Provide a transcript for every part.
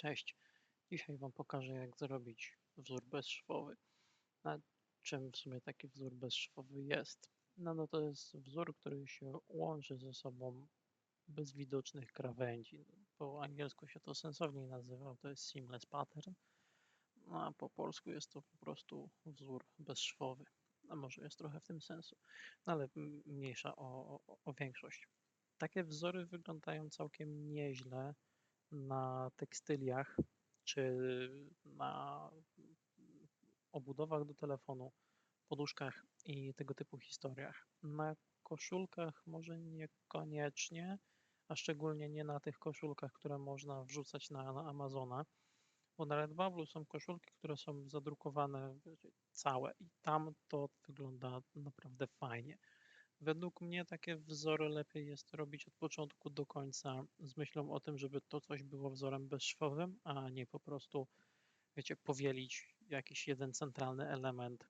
Cześć, dzisiaj Wam pokażę, jak zrobić wzór bezszwowy. A czym w sumie taki wzór bezszwowy jest? No to jest wzór, który się łączy ze sobą bez widocznych krawędzi. Po angielsku się to sensowniej nazywa, to jest seamless pattern, no a po polsku jest to po prostu wzór bezszwowy. A może jest trochę w tym sensu, no ale mniejsza o większość. Takie wzory wyglądają całkiem nieźle na tekstyliach czy na obudowach do telefonu, poduszkach i tego typu historiach. Na koszulkach może niekoniecznie, a szczególnie nie na tych koszulkach, które można wrzucać na Amazona, bo na Redbubble są koszulki, które są zadrukowane całe i tam to wygląda naprawdę fajnie. Według mnie takie wzory lepiej jest robić od początku do końca z myślą o tym, żeby to coś było wzorem bezszwowym, a nie po prostu, wiecie, powielić jakiś jeden centralny element,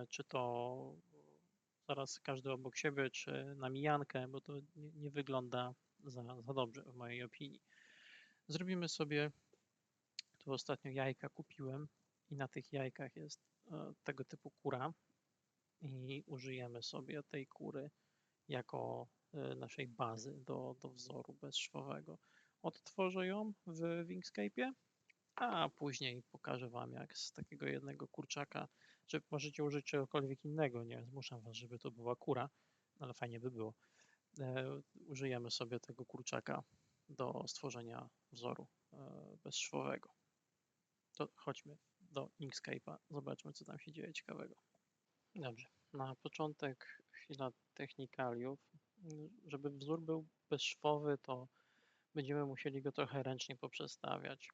czy to zaraz każdy obok siebie, czy na mijankę, bo to nie wygląda za dobrze w mojej opinii. Zrobimy sobie, tu ostatnio jajka kupiłem i na tych jajkach jest tego typu kura i użyjemy sobie tej kury jako naszej bazy do wzoru bezszwowego. Odtworzę ją w Inkscape'ie, a później pokażę Wam, jak z takiego jednego kurczaka, że możecie użyć czegokolwiek innego, nie zmuszam Was, żeby to była kura, ale fajnie by było. Użyjemy sobie tego kurczaka do stworzenia wzoru bezszwowego. To chodźmy do Inkscape'a, zobaczmy, co tam się dzieje ciekawego. Dobrze, na początek chwila technikaliów. Żeby wzór był bezszwowy, to będziemy musieli go trochę ręcznie poprzestawiać.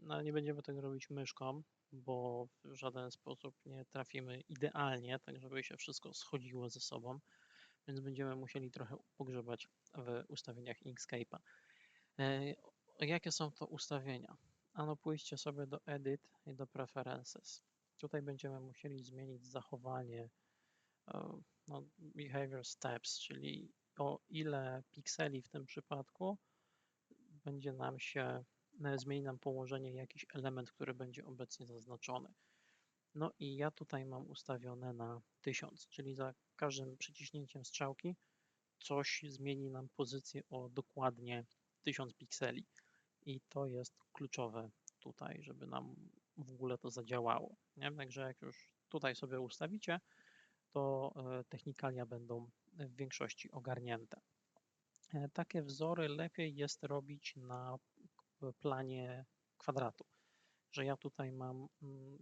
No, nie będziemy tego robić myszką, bo w żaden sposób nie trafimy idealnie, tak żeby się wszystko schodziło ze sobą, więc będziemy musieli trochę pogrzebać w ustawieniach Inkscape'a. Jakie są to ustawienia? Ano pójście sobie do Edit i do Preferences. Tutaj będziemy musieli zmienić zachowanie no, behavior steps, czyli o ile pikseli w tym przypadku będzie nam się, zmieni nam położenie jakiś element, który będzie obecnie zaznaczony. No i ja tutaj mam ustawione na 1000, czyli za każdym przyciśnięciem strzałki coś zmieni nam pozycję o dokładnie 1000 pikseli. I to jest kluczowe tutaj, żeby nam w ogóle to zadziałało. Nie? Także jak już tutaj sobie ustawicie, to technikalia będą w większości ogarnięte. Takie wzory lepiej jest robić na planie kwadratu, że ja tutaj mam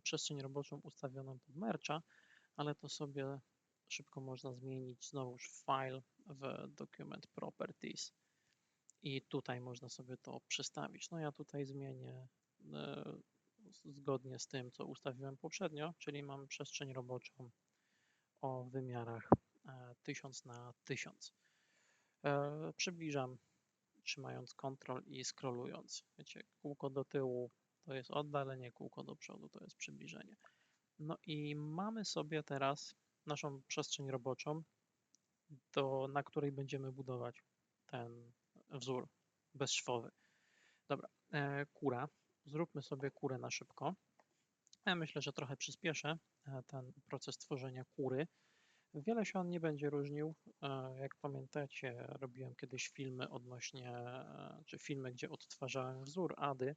przestrzeń roboczą ustawioną pod mercha, ale to sobie szybko można zmienić znowuż w file w Document Properties i tutaj można sobie to przestawić. No ja tutaj zmienię zgodnie z tym, co ustawiłem poprzednio, czyli mam przestrzeń roboczą o wymiarach 1000 na 1000. Przybliżam, trzymając Ctrl i scrollując. Wiecie, kółko do tyłu to jest oddalenie, kółko do przodu to jest przybliżenie. No i mamy sobie teraz naszą przestrzeń roboczą, na której będziemy budować ten wzór bezszwowy. Dobra, kura. Zróbmy sobie kurę na szybko. Ja myślę, że trochę przyspieszę ten proces tworzenia kury. Wiele się on nie będzie różnił. Jak pamiętacie, robiłem kiedyś filmy odnośnie, czy filmy, gdzie odtwarzałem wzór Ady,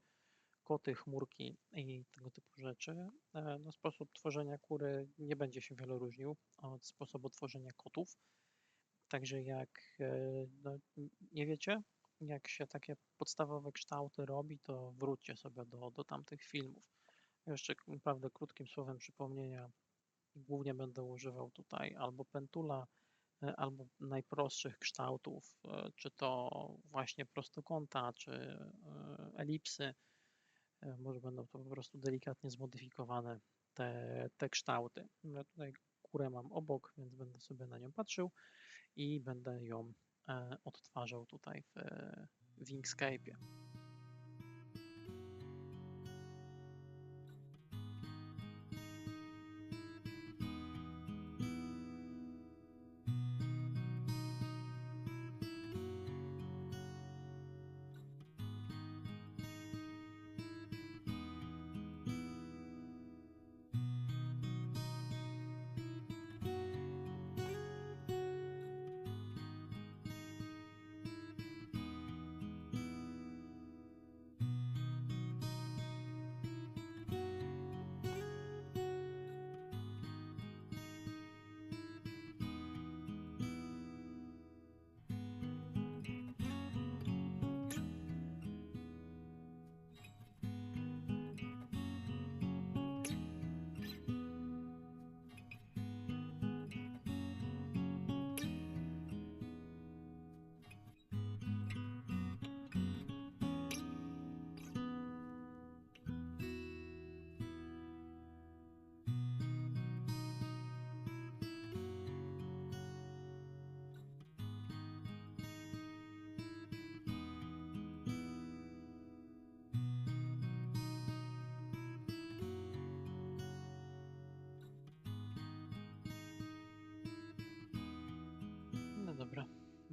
koty, chmurki i tego typu rzeczy. No, sposób tworzenia kury nie będzie się wiele różnił od sposobu tworzenia kotów. Także jak no, nie wiecie, jak się takie podstawowe kształty robi, to wróćcie sobie do tamtych filmów. Jeszcze naprawdę krótkim słowem przypomnienia, głównie będę używał tutaj albo pentula, albo najprostszych kształtów, czy to właśnie prostokąta, czy elipsy. Może będą to po prostu delikatnie zmodyfikowane te kształty. Ja tutaj kurę mam obok, więc będę sobie na nią patrzył i będę ją odtwarzał tutaj w Inkscape'ie.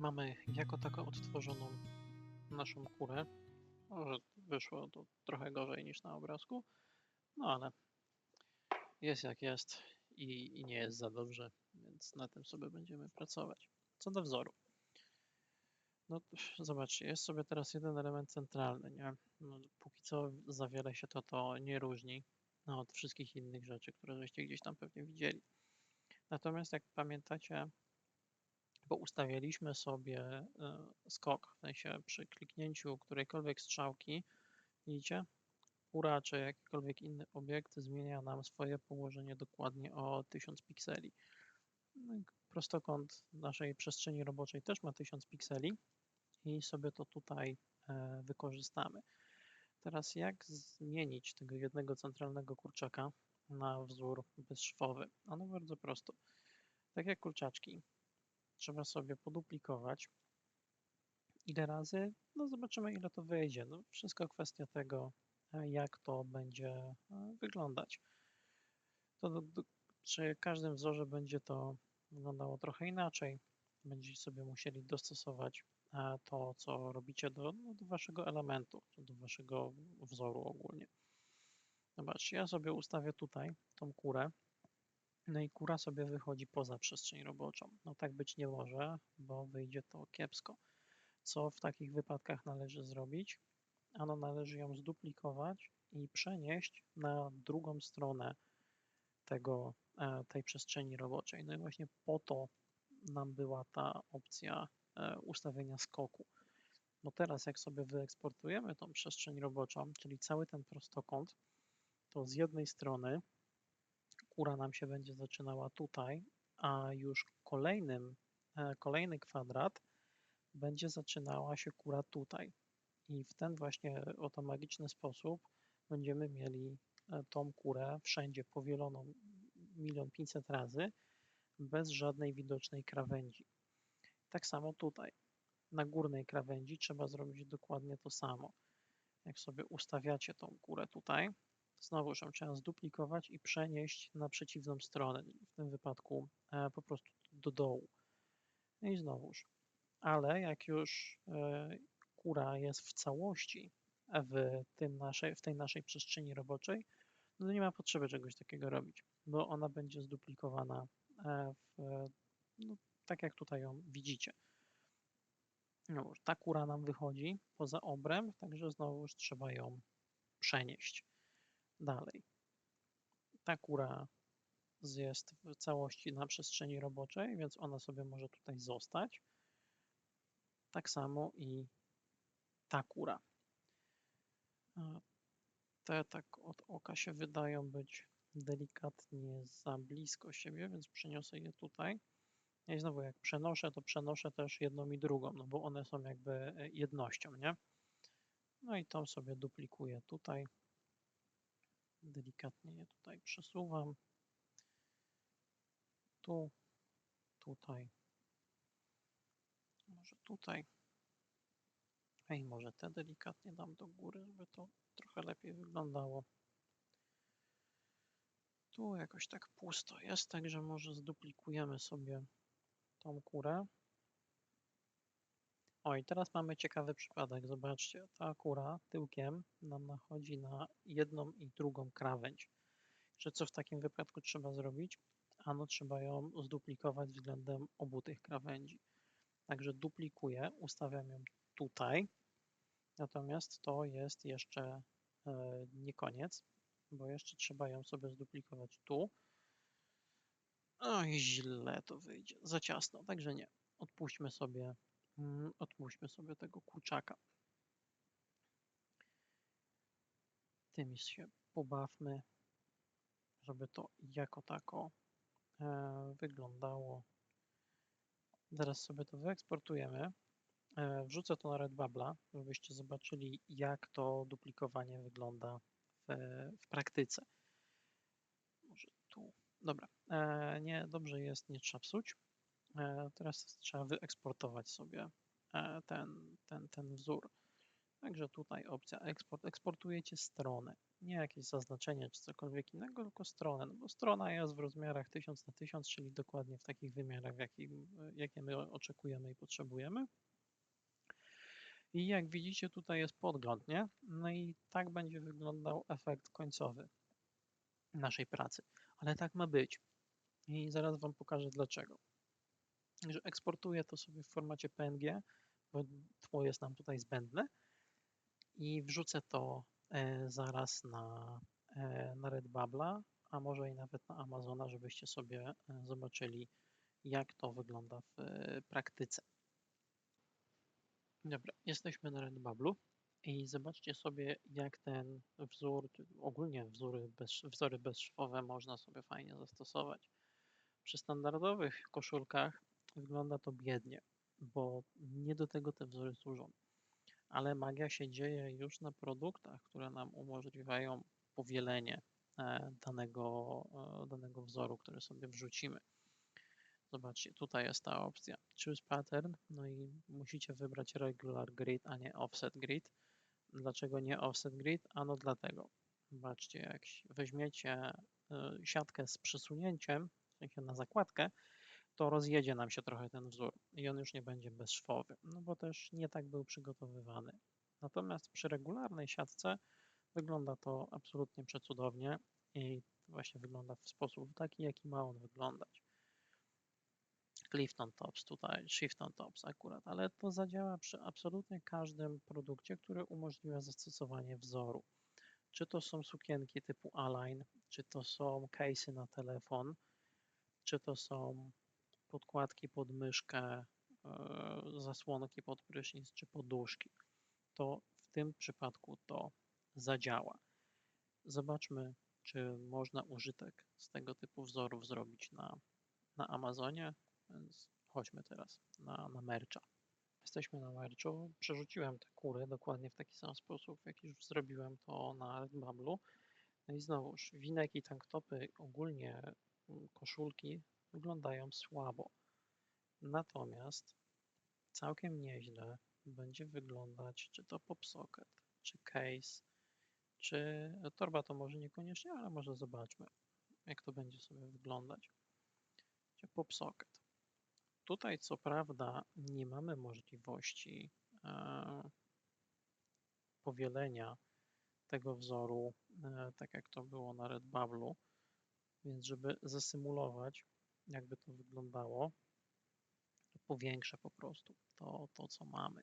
mamy jako taką odtworzoną naszą kurę. Może wyszło to trochę gorzej niż na obrazku, no ale jest jak jest i nie jest za dobrze, więc na tym sobie będziemy pracować. Co do wzoru. No zobaczcie, jest sobie teraz jeden element centralny, nie? No, póki co za wiele się to nie różni od wszystkich innych rzeczy, które żeście gdzieś tam pewnie widzieli. Natomiast jak pamiętacie, bo ustawialiśmy sobie skok, w sensie przy kliknięciu którejkolwiek strzałki, widzicie, kura czy jakikolwiek inny obiekt zmienia nam swoje położenie dokładnie o 1000 pikseli. No i prostokąt naszej przestrzeni roboczej też ma 1000 pikseli i sobie to tutaj wykorzystamy. Teraz jak zmienić tego jednego centralnego kurczaka na wzór bezszwowy? Ano bardzo prosto. Tak jak kurczaczki, trzeba sobie poduplikować. Ile razy? No zobaczymy, ile to wyjdzie. No, wszystko kwestia tego, jak to będzie wyglądać. Przy każdym wzorze będzie to wyglądało trochę inaczej. Będziecie sobie musieli dostosować to, co robicie do waszego elementu, do waszego wzoru ogólnie. Zobaczcie, ja sobie ustawię tutaj tą kurę, no i kura sobie wychodzi poza przestrzeń roboczą. No tak być nie może, bo wyjdzie to kiepsko. Co w takich wypadkach należy zrobić? Ano należy ją zduplikować i przenieść na drugą stronę tej przestrzeni roboczej. No i właśnie po to nam była ta opcja ustawienia skoku. No teraz jak sobie wyeksportujemy tą przestrzeń roboczą, czyli cały ten prostokąt, to z jednej strony kura nam się będzie zaczynała tutaj, a już kolejny kwadrat będzie zaczynała się kura tutaj. I w ten właśnie oto magiczny sposób będziemy mieli tą kurę wszędzie powieloną 1 500 000 razy, bez żadnej widocznej krawędzi. Tak samo tutaj. Na górnej krawędzi trzeba zrobić dokładnie to samo. Jak sobie ustawiacie tą kurę tutaj, znowu ją trzeba zduplikować i przenieść na przeciwną stronę, w tym wypadku po prostu do dołu. No i znowuż. Ale jak już kura jest w całości w tej naszej przestrzeni roboczej, no to nie ma potrzeby czegoś takiego robić, bo ona będzie zduplikowana no, tak jak tutaj ją widzicie. No, ta kura nam wychodzi poza obręb, także znowuż trzeba ją przenieść. Dalej. Ta kura jest w całości na przestrzeni roboczej, więc ona sobie może tutaj zostać. Tak samo i ta kura. Te tak od oka się wydają być delikatnie za blisko siebie, więc przeniosę je tutaj. I znowu jak przenoszę, to przenoszę też jedną i drugą, no bo one są jakby jednością, nie? No i tą sobie duplikuję tutaj. Delikatnie je tutaj przesuwam. Tu, tutaj, może tutaj. I może te delikatnie dam do góry, żeby to trochę lepiej wyglądało. Tu jakoś tak pusto jest, także może zduplikujemy sobie tą kurę. O, i teraz mamy ciekawy przypadek. Zobaczcie, ta kura tyłkiem nam nachodzi na jedną i drugą krawędź. Że co w takim wypadku trzeba zrobić? Ano trzeba ją zduplikować względem obu tych krawędzi. Także duplikuję, ustawiam ją tutaj. Natomiast to jest jeszcze nie koniec, bo jeszcze trzeba ją sobie zduplikować tu. Oj, źle to wyjdzie, za ciasno, także nie. Odpuśćmy sobie tego kurczaka. Tym się pobawmy, żeby to jako tako wyglądało. Zaraz sobie to wyeksportujemy. Wrzucę to na Redbubble'a, żebyście zobaczyli, jak to duplikowanie wygląda w praktyce. Może tu. Dobra. Nie, dobrze jest, nie trzeba psuć. Teraz trzeba wyeksportować sobie ten wzór. Także tutaj opcja eksport. Eksportujecie stronę, nie jakieś zaznaczenie czy cokolwiek innego, tylko stronę, no bo strona jest w rozmiarach 1000 na 1000, czyli dokładnie w takich wymiarach, jakie my oczekujemy i potrzebujemy. I jak widzicie, tutaj jest podgląd, nie? No i tak będzie wyglądał efekt końcowy naszej pracy. Ale tak ma być. I zaraz Wam pokażę dlaczego. Że eksportuję to sobie w formacie PNG, bo tło jest nam tutaj zbędne i wrzucę to zaraz na Redbubble'a, a może i nawet na Amazona, żebyście sobie zobaczyli, jak to wygląda w praktyce. Dobra, jesteśmy na Redbubble'u i zobaczcie sobie, jak ten wzór, czy ogólnie wzory bezszwowe można sobie fajnie zastosować. Przy standardowych koszulkach wygląda to biednie, bo nie do tego te wzory służą. Ale magia się dzieje już na produktach, które nam umożliwiają powielenie danego wzoru, który sobie wrzucimy. Zobaczcie, tutaj jest ta opcja Choose Pattern, no i musicie wybrać Regular Grid, a nie Offset Grid. Dlaczego nie Offset Grid? Ano dlatego. Zobaczcie, jak weźmiecie siatkę z przesunięciem, w sensie na zakładkę, to rozjedzie nam się trochę ten wzór i on już nie będzie bezszwowy, no bo też nie tak był przygotowywany. Natomiast przy regularnej siatce wygląda to absolutnie przecudownie i właśnie wygląda w sposób taki, jaki ma on wyglądać. Clifton Tops tutaj, Shifton Tops akurat, ale to zadziała przy absolutnie każdym produkcie, który umożliwia zastosowanie wzoru. Czy to są sukienki typu Align, czy to są case'y na telefon, czy to są podkładki pod myszkę, zasłonki pod prysznic czy poduszki, to w tym przypadku to zadziała. Zobaczmy, czy można użytek z tego typu wzorów zrobić na Amazonie, więc chodźmy teraz na mercha. Jesteśmy na merchu. Przerzuciłem te kury dokładnie w taki sam sposób, w jaki już zrobiłem to na Redbubble'u. No i znowuż winek i tanktopy, ogólnie koszulki wyglądają słabo. Natomiast całkiem nieźle będzie wyglądać czy to PopSocket, czy case, czy torba to może niekoniecznie, ale może zobaczmy, jak to będzie sobie wyglądać. PopSocket. Tutaj co prawda nie mamy możliwości powielenia tego wzoru, tak jak to było na Redbubble'u, więc żeby zasymulować, jakby to wyglądało, to powiększę po prostu to co mamy.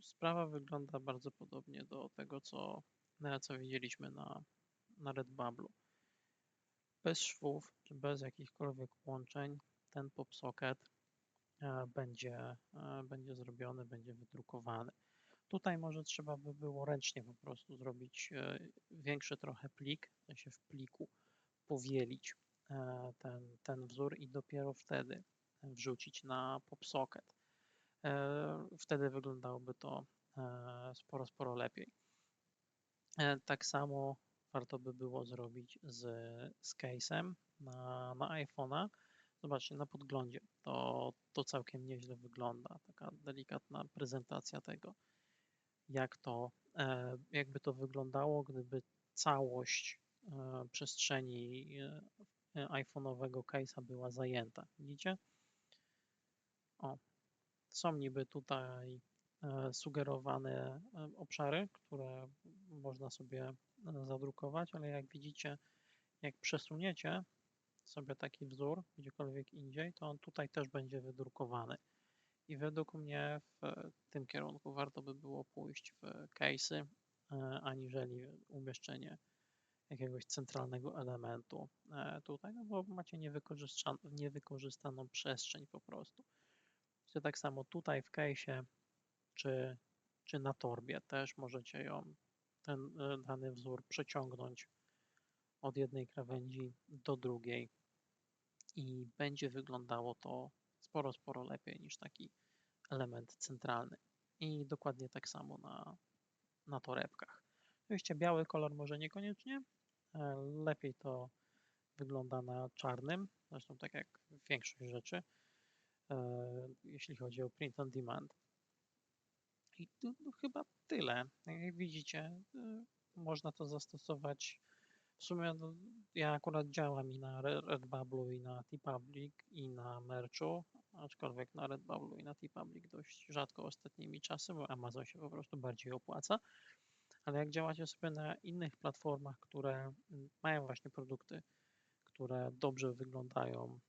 Sprawa wygląda bardzo podobnie do tego, co widzieliśmy na Redbubble'u. Bez szwów, czy bez jakichkolwiek łączeń, ten PopSocket będzie zrobiony, będzie wydrukowany. Tutaj może trzeba by było ręcznie po prostu zrobić większy trochę plik, w sensie w pliku powielić ten wzór i dopiero wtedy wrzucić na PopSocket. Wtedy wyglądałoby to sporo lepiej. Tak samo warto by było zrobić z case'em na iPhone'a. Zobaczcie, na podglądzie to całkiem nieźle wygląda. Taka delikatna prezentacja tego, jakby to wyglądało, gdyby całość przestrzeni iPhone'owego case'a była zajęta. Widzicie? O, są niby tutaj sugerowane obszary, które można sobie zadrukować, ale jak widzicie, jak przesuniecie sobie taki wzór gdziekolwiek indziej, to on tutaj też będzie wydrukowany. I według mnie w tym kierunku warto by było pójść w case'y, aniżeli umieszczenie jakiegoś centralnego elementu tutaj, no bo macie niewykorzystaną przestrzeń po prostu. Tak samo tutaj w case'ie czy na torbie też możecie ten dany wzór przeciągnąć od jednej krawędzi do drugiej i będzie wyglądało to sporo lepiej niż taki element centralny. I dokładnie tak samo na torebkach. Oczywiście biały kolor może niekoniecznie, lepiej to wygląda na czarnym, zresztą tak jak większość rzeczy, jeśli chodzi o print on demand. I to chyba tyle. Jak widzicie, można to zastosować. W sumie no, ja akurat działam i na Redbubble'u, i na TeePublic, i na Merchu, aczkolwiek na Redbubble'u i na TeePublic dość rzadko ostatnimi czasy, bo Amazon się po prostu bardziej opłaca. Ale jak działacie sobie na innych platformach, które mają właśnie produkty, które dobrze wyglądają,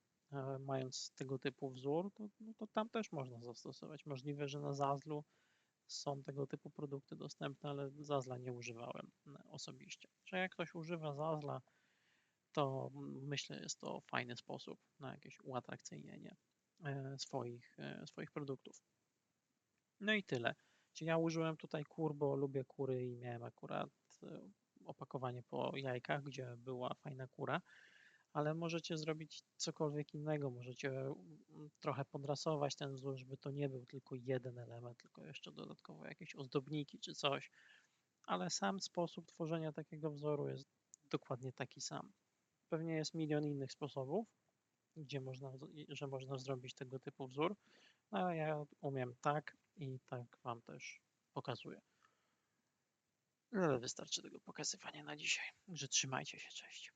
mając tego typu wzór, to tam też można zastosować. Możliwe, że na Zazzlu są tego typu produkty dostępne, ale Zazzla nie używałem osobiście. Że jak ktoś używa Zazzla, to myślę, jest to fajny sposób na jakieś uatrakcyjnienie swoich produktów. No i tyle. Czyli ja użyłem tutaj kur, bo lubię kury i miałem akurat opakowanie po jajkach, gdzie była fajna kura, ale możecie zrobić cokolwiek innego, możecie trochę podrasować ten wzór, żeby to nie był tylko jeden element, tylko jeszcze dodatkowo jakieś ozdobniki czy coś, ale sam sposób tworzenia takiego wzoru jest dokładnie taki sam. Pewnie jest milion innych sposobów, że można zrobić tego typu wzór, ale ja umiem tak i tak Wam też pokazuję. Ale wystarczy tego pokazywania na dzisiaj. Także trzymajcie się, cześć.